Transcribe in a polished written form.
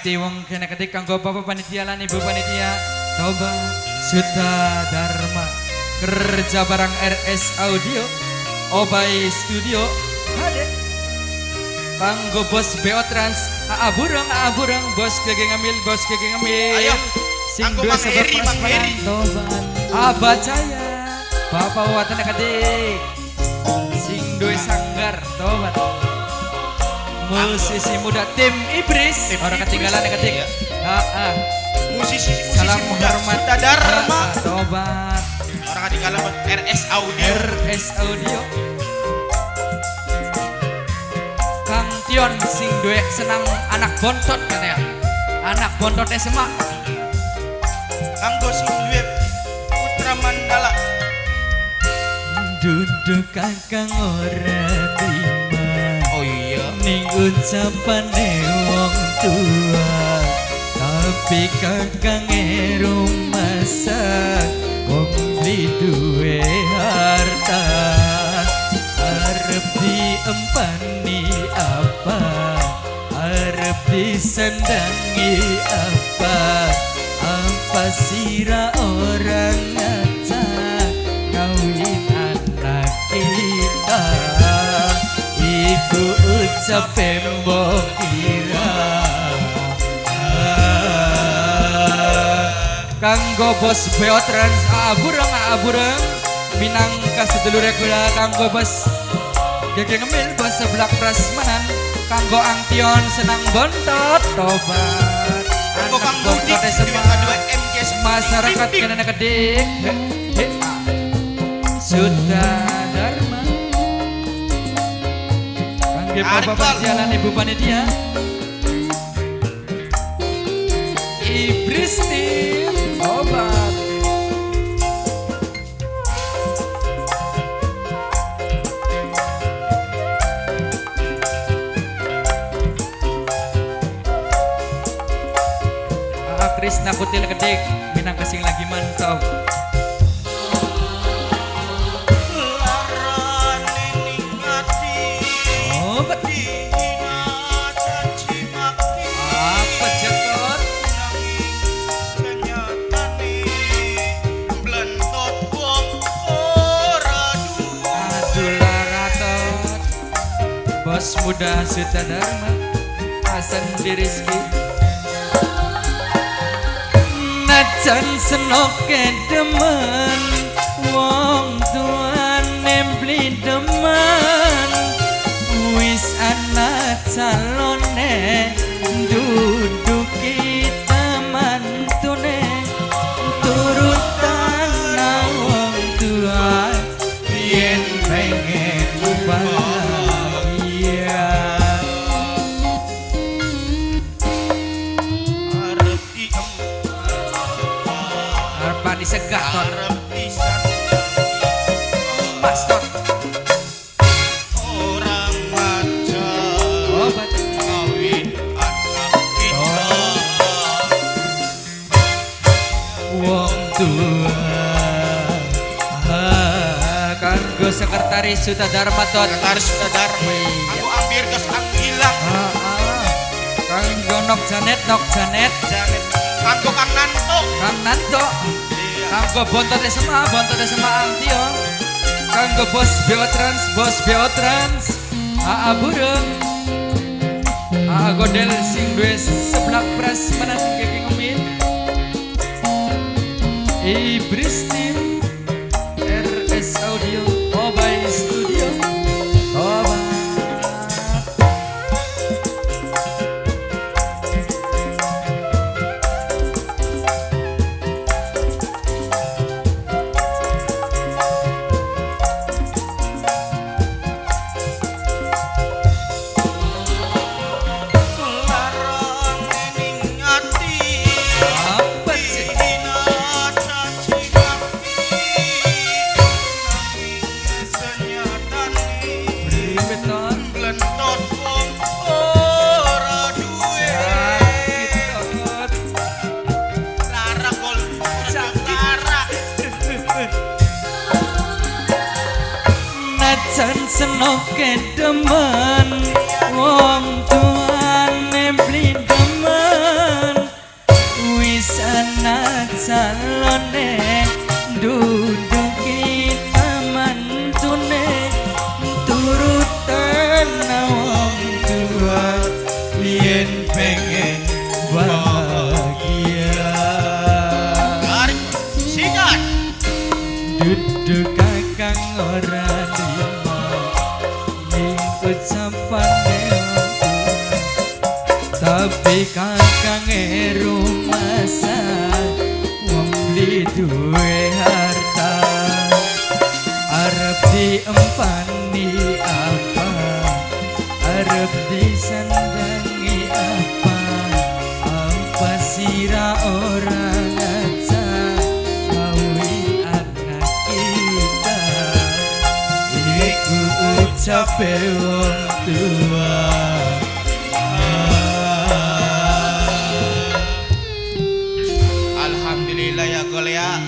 ati wong kene ketik kanggo Bapak panitia lan Ibu panitia. Coba Suta Dharma kerja barang RS Audio Obai Studio hadir kanggo bos BO Trans AA Burung bos gege ngambil ayo sing kanggo dua Mang sebab Heri toban Abah Jaya Bapak Watan kedik sing dua sanggar tobat musisi muda tim Ibris orang ketinggalan ketik musisi salam muda hormat Suta Dharma tobat orang ketinggalan RS Audio Kang Tion sing duwe senang anak bontot katanya anak bontotnya semak kanggo sing duwe putra mandala duduk kakang ora terima oh iya ning ucapane wong tua tapi kakang rumah sak wong beli duwe harta arep diempani apa arep disendangi apa sira orang ngajak kawin anak kita iku ucap mbok kira kanggo bos BO Trans abureng minangka sedulure kula kanggo bos gege ngemil bos seblak prasmanan kanggo Angtion senang bontot tobat kanggo Kang Budi semua kedua MK masyarakat kena kedik Suta Dharma kangge Bapak Panitia Ibu Panitia Ibris tim obat Krisna Kutil Kedik minang kesing lagi mantap larane ning ati obat dihina caci maki apa jekot kenyatane blentot wong ora duwe aduh laratot bos muda Suta Dharma Hasan Dirizki najan senoke demen wong tuane beli demen wis ana calone duduki mantune turutan wong tua yen pengen bahagia arep diem arep disegah ton arep pisan pas ton orang maca obat kawin anak kita wong tua kanggo sekretaris Suta Dharma ton sekretaris Suta Dharma aku hampir tos anggilang kanggo Nok Janet janet kanggo Kang Nanto Kang Nanto iya kanggo bontote sama Angtion kanggo bos BO Trans AA Burung AA Godel sing duwe seblak prasmanan gege ngemin Ibris tim RS Audio Obai Studio Obat larane ning ati apa sih dihina caci maki senyatane ribet ton blentot wong ora duwe sakit tot lara kol lara najan senoke demen wong tuane beli demen kakang rumasa wong beli duwe harta arep diempani apa arep disandangi apa sira orang ngaca kawin anak kita iku ucape wong tua. Alhamdulillah ya Gol ya.